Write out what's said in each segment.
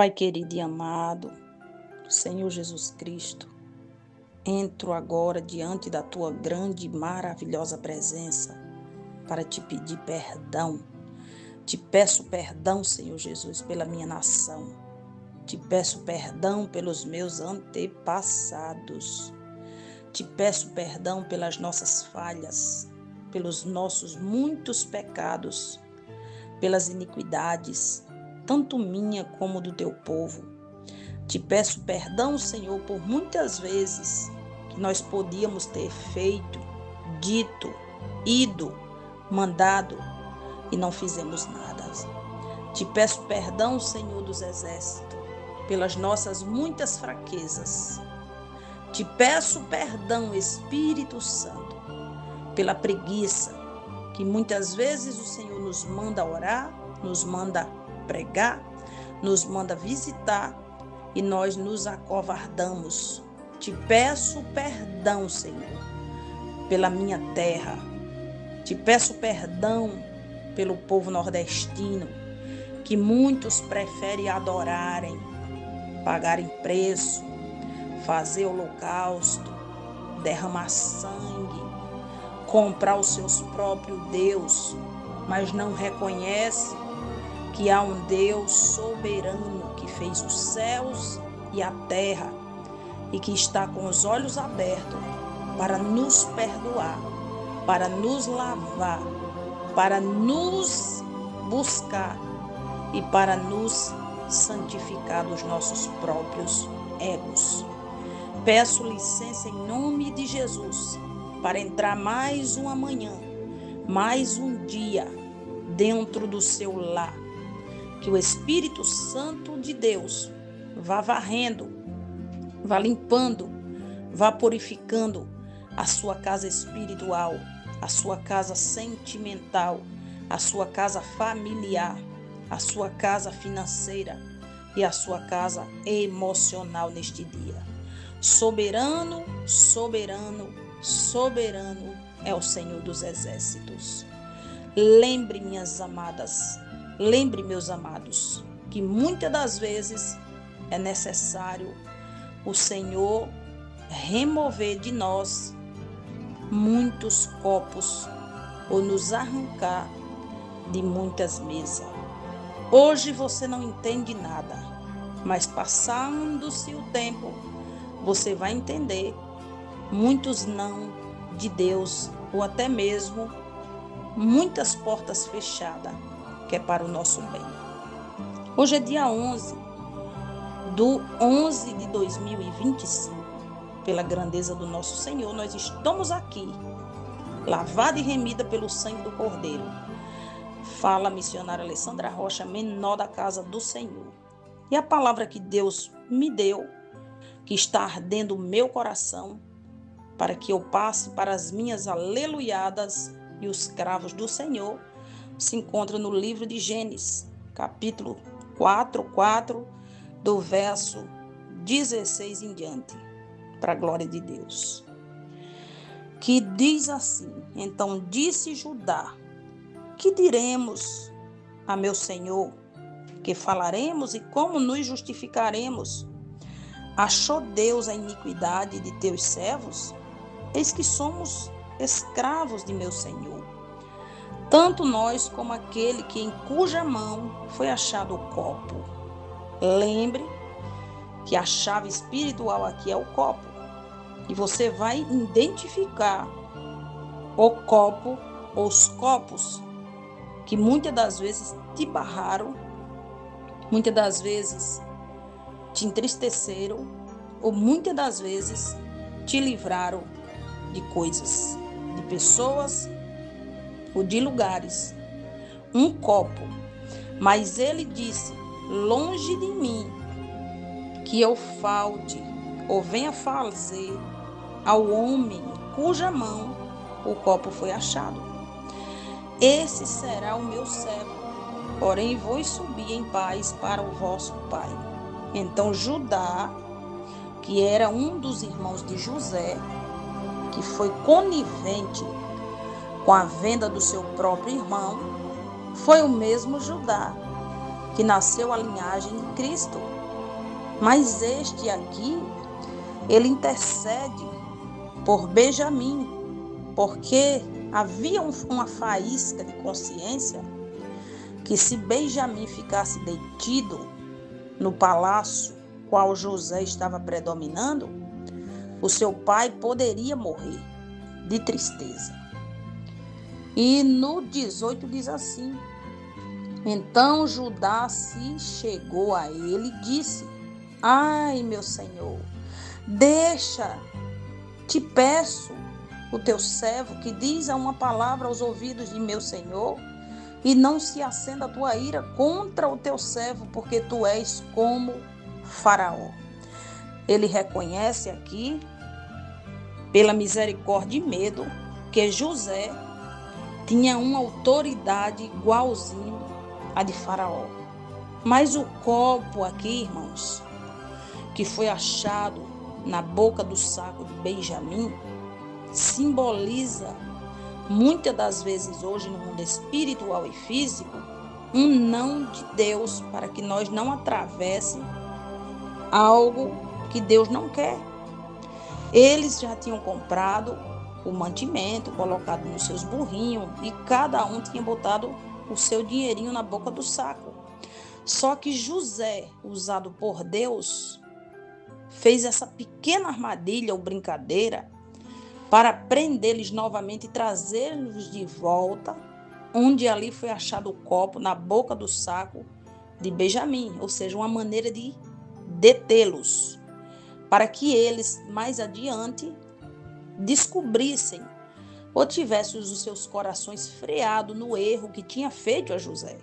Pai querido e amado, Senhor Jesus Cristo, entro agora diante da tua grande e maravilhosa presença para te pedir perdão. Te peço perdão, Senhor Jesus, pela minha nação. Te peço perdão pelos meus antepassados. Te peço perdão pelas nossas falhas, pelos nossos muitos pecados, pelas iniquidades, tanto minha como do teu povo. Te peço perdão, Senhor, por muitas vezes que nós podíamos ter feito, dito, ido, mandado e não fizemos nada. Te peço perdão, Senhor dos exércitos, pelas nossas muitas fraquezas. Te peço perdão, Espírito Santo, pela preguiça, que muitas vezes o Senhor nos manda orar, nos manda pregar, nos manda visitar e nós nos acovardamos. Te peço perdão, Senhor, pela minha terra. Te peço perdão pelo povo nordestino, que muitos preferem adorarem, pagarem preço, fazer holocausto, derramar sangue, comprar os seus próprios Deus, mas não reconhece que há um Deus soberano que fez os céus e a terra e que está com os olhos abertos para nos perdoar, para nos lavar, para nos buscar e para nos santificar dos nossos próprios egos. Peço licença em nome de Jesus para entrar mais uma manhã, mais um dia dentro do seu lar. Que o Espírito Santo de Deus vá varrendo, vá limpando, vá purificando a sua casa espiritual, a sua casa sentimental, a sua casa familiar, a sua casa financeira e a sua casa emocional neste dia. Soberano, soberano, soberano é o Senhor dos exércitos. Lembre, minhas amadas, lembre, meus amados, que muitas das vezes é necessário o Senhor remover de nós muitos copos ou nos arrancar de muitas mesas. Hoje você não entende nada, mas passando-se o tempo, você vai entender muitos não de Deus ou até mesmo muitas portas fechadas que é para o nosso bem. Hoje é dia 11/11 de 2025. Pela grandeza do nosso Senhor, nós estamos aqui, lavada e remida pelo sangue do Cordeiro. Fala a missionária Alessandra Rocha, menor da casa do Senhor. E a palavra que Deus me deu, que está ardendo o meu coração, para que eu passe para as minhas aleluiadas e os cravos do Senhor, se encontra no livro de Gênesis, capítulo 4, do verso 16 em diante, para a glória de Deus. Que diz assim: Então disse Judá: Que diremos a meu Senhor? Que falaremos e como nos justificaremos? Achou Deus a iniquidade de teus servos? Eis que somos escravos de meu Senhor. Tanto nós como aquele que em cuja mão foi achado o copo. Lembre que a chave espiritual aqui é o copo. E você vai identificar o copo ou os copos que muitas das vezes te barraram, muitas das vezes te entristeceram ou muitas das vezes te livraram de coisas, de pessoas ou de lugares. Um copo. Mas ele disse: longe de mim que eu falte ou venha fazer ao homem cuja mão o copo foi achado. Esse será o meu servo, porém vou subir em paz para o vosso pai. Então Judá, que era um dos irmãos de José, que foi conivente com a venda do seu próprio irmão, foi o mesmo Judá que nasceu a linhagem de Cristo. Mas este aqui, ele intercede por Benjamim, porque havia uma faísca de consciência que se Benjamim ficasse detido no palácio qual José estava predominando, o seu pai poderia morrer de tristeza. E no 18 diz assim: então Judá se chegou a ele e disse: ai, meu senhor, deixa, te peço, o teu servo que diz uma palavra aos ouvidos de meu senhor, e não se acenda a tua ira contra o teu servo, porque tu és como Faraó. Ele reconhece aqui, pela misericórdia e medo, que José tinha uma autoridade igualzinho à de Faraó. Mas o copo aqui, irmãos, que foi achado na boca do saco de Benjamim, simboliza, muitas das vezes hoje no mundo espiritual e físico, um não de Deus para que nós não atravesse algo que Deus não quer. Eles já tinham comprado o mantimento, colocado nos seus burrinhos, e cada um tinha botado o seu dinheirinho na boca do saco. Só que José, usado por Deus, fez essa pequena armadilha ou brincadeira para prendê-los novamente e trazê-los de volta, onde ali foi achado o copo na boca do saco de Benjamim, ou seja, uma maneira de detê-los, para que eles mais adiante descobrissem ou tivessem os seus corações freados no erro que tinha feito a José.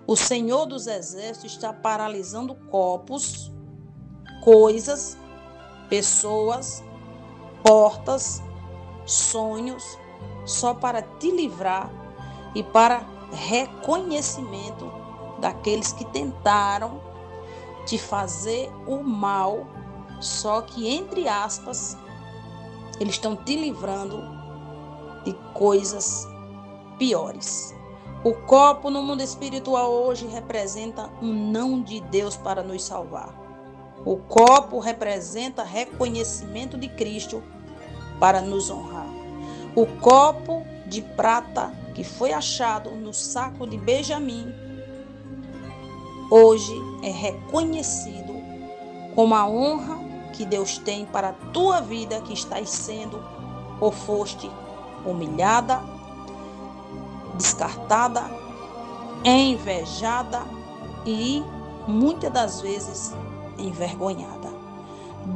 O Senhor dos Exércitos está paralisando copos, coisas, pessoas, portas, sonhos, só para te livrar e para reconhecimento daqueles que tentaram te fazer o mal, só que, entre aspas, eles estão te livrando de coisas piores. O copo no mundo espiritual hoje representa um não de Deus para nos salvar. O copo representa reconhecimento de Cristo para nos honrar. O copo de prata que foi achado no saco de Benjamim, hoje é reconhecido como a honra que Deus tem para a tua vida, que estás sendo ou foste humilhada, descartada, invejada e muitas das vezes envergonhada.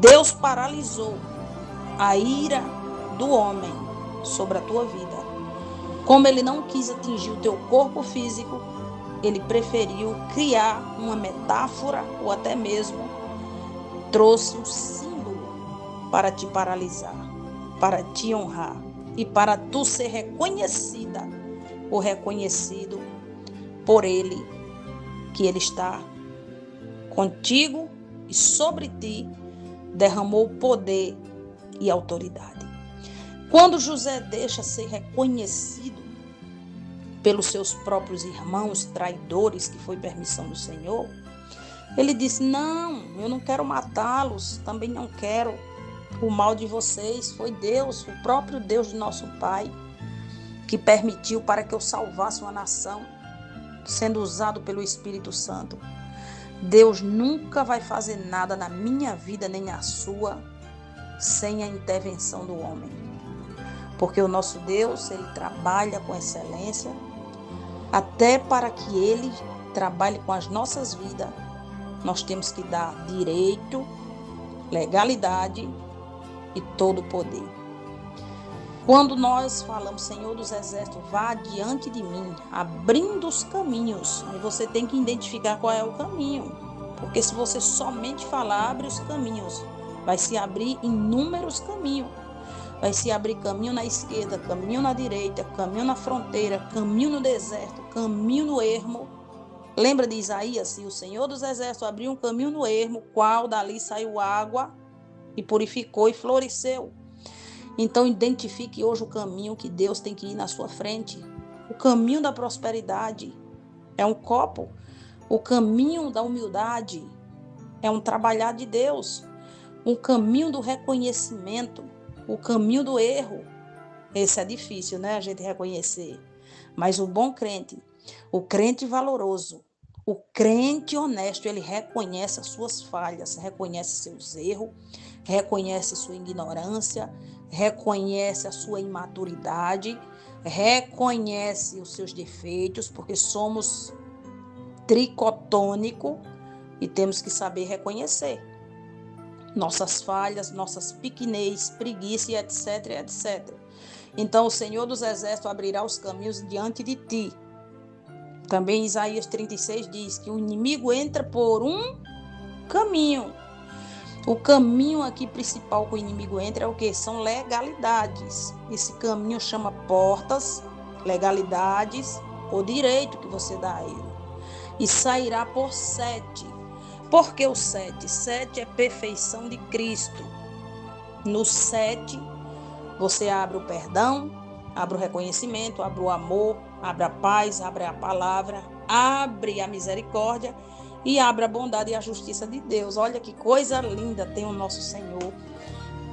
Deus paralisou a ira do homem sobre a tua vida. Como ele não quis atingir o teu corpo físico, ele preferiu criar uma metáfora ou até mesmo trouxe um símbolo para te paralisar, para te honrar e para tu ser reconhecida ou reconhecido por ele, que ele está contigo e sobre ti derramou poder e autoridade. Quando José deixa ser reconhecido pelos seus próprios irmãos traidores, que foi permissão do Senhor, ele disse: não, eu não quero matá-los, também não quero o mal de vocês. Foi Deus, o próprio Deus de nosso Pai, que permitiu para que eu salvasse uma nação, sendo usado pelo Espírito Santo. Deus nunca vai fazer nada na minha vida, nem na sua, sem a intervenção do homem. Porque o nosso Deus, ele trabalha com excelência, até para que ele trabalhe com as nossas vidas, nós temos que dar direito, legalidade e todo o poder. Quando nós falamos, Senhor dos Exércitos, vá diante de mim, abrindo os caminhos, aí você tem que identificar qual é o caminho. Porque se você somente falar, abre os caminhos, vai se abrir inúmeros caminhos. Vai se abrir caminho na esquerda, caminho na direita, caminho na fronteira, caminho no deserto, caminho no ermo. Lembra de Isaías? Se o Senhor dos Exércitos abriu um caminho no ermo, qual dali saiu água e purificou e floresceu. Então identifique hoje o caminho que Deus tem que ir na sua frente. O caminho da prosperidade é um copo O caminho da humildade é um trabalhar de Deus. O caminho do reconhecimento, o caminho do erro. Esse é difícil, né? A gente reconhecer. Mas o bom crente, o crente valoroso, o crente honesto, ele reconhece as suas falhas, reconhece seus erros, reconhece sua ignorância, reconhece a sua imaturidade, reconhece os seus defeitos, porque somos tricotônico e temos que saber reconhecer nossas falhas, nossas pequenez, preguiça e etc, etc. Então o Senhor dos Exércitos abrirá os caminhos diante de ti. Também Isaías 36 diz que o inimigo entra por um caminho. O caminho aqui principal que o inimigo entra é o que? São legalidades. Esse caminho chama portas, legalidades, o direito que você dá a ele. E sairá por 7. Por que o 7? 7 é perfeição de Cristo. No 7, você abre o perdão, abre o reconhecimento, abre o amor, abre a paz, abre a palavra, abre a misericórdia e abre a bondade e a justiça de Deus. Olha que coisa linda tem o nosso Senhor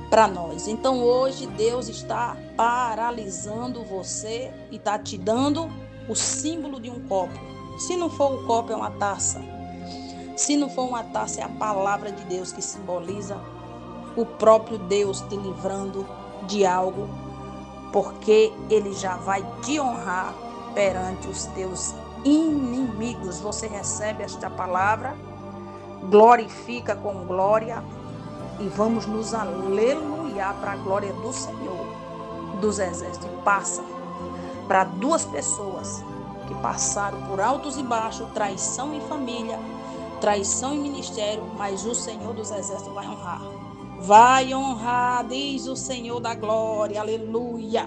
para nós. Então hoje Deus está paralisando você e está te dando o símbolo de um copo. Se não for o copo, é uma taça. Se não for uma taça, é a palavra de Deus que simboliza o próprio Deus te livrando de algo, porque Ele já vai te honrar perante os teus inimigos. Você recebe esta palavra, glorifica com glória e vamos nos aleluiar para a glória do Senhor dos Exércitos. E passa para 2 pessoas que passaram por altos e baixos, traição em família, traição em ministério, mas o Senhor dos Exércitos vai honrar. Vai honrar, diz o Senhor da glória, aleluia.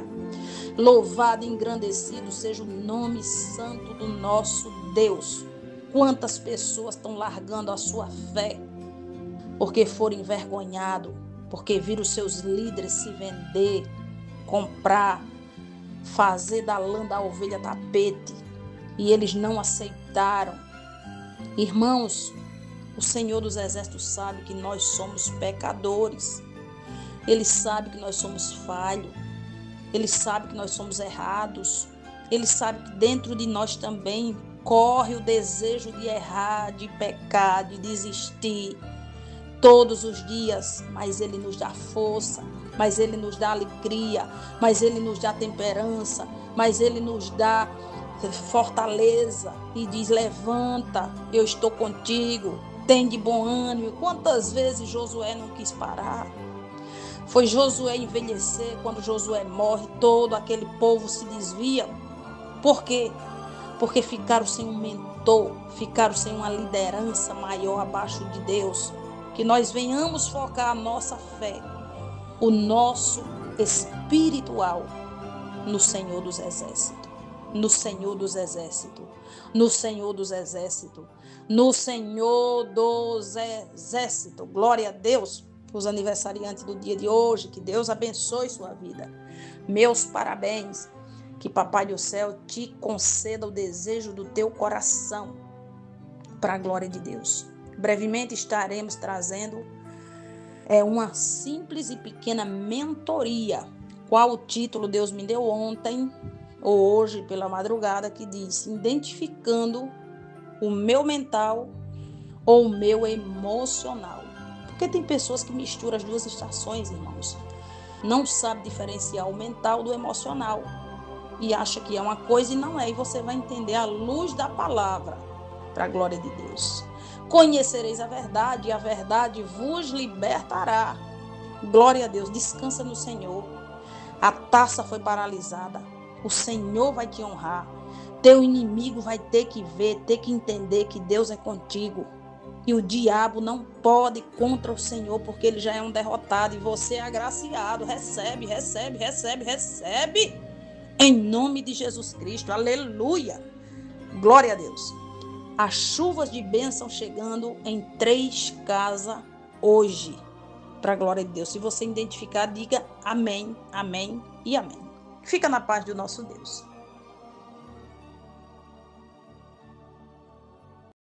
Louvado e engrandecido seja o nome santo do nosso Deus. Quantas pessoas estão largando a sua fé porque foram envergonhados, porque viram seus líderes se vender, comprar, fazer da lã da ovelha tapete, e eles não aceitaram. Irmãos, o Senhor dos Exércitos sabe que nós somos pecadores. Ele sabe que nós somos falhos. Ele sabe que nós somos errados. Ele sabe que dentro de nós também corre o desejo de errar, de pecar, de desistir todos os dias. Mas Ele nos dá força, mas Ele nos dá alegria, mas Ele nos dá temperança, mas Ele nos dá fortaleza e diz: levanta, eu estou contigo, tem de bom ânimo. Quantas vezes Josué não quis parar? Foi Josué envelhecer, quando Josué morre, todo aquele povo se desvia. Por quê? Porque ficaram sem um mentor, ficaram sem uma liderança maior abaixo de Deus. Que nós venhamos focar a nossa fé, o nosso espiritual no Senhor dos Exércitos. No Senhor dos Exércitos, no Senhor dos Exércitos, no Senhor dos Exércitos. Glória a Deus, os aniversariantes do dia de hoje, que Deus abençoe sua vida. Meus parabéns, que Papai do Céu te conceda o desejo do teu coração, para a glória de Deus. Brevemente estaremos trazendo uma simples e pequena mentoria. Qual o título Deus me deu ontem, ou hoje pela madrugada, que diz: identificando o meu mental ou o meu emocional. Porque tem pessoas que misturam as 2 estações, irmãos. Não sabe diferenciar o mental do emocional. E acha que é uma coisa e não é. E você vai entender à luz da palavra, para a glória de Deus. Conhecereis a verdade e a verdade vos libertará. Glória a Deus, descansa no Senhor. A taça foi paralisada. O Senhor vai te honrar. Teu inimigo vai ter que ver, ter que entender que Deus é contigo. E o diabo não pode contra o Senhor, porque ele já é um derrotado. E você é agraciado. Recebe, recebe, recebe, recebe. Em nome de Jesus Cristo. Aleluia. Glória a Deus. As chuvas de bênção chegando em 3 casas hoje. Para a glória de Deus. Se você identificar, diga amém, amém e amém. Fica na paz do nosso Deus.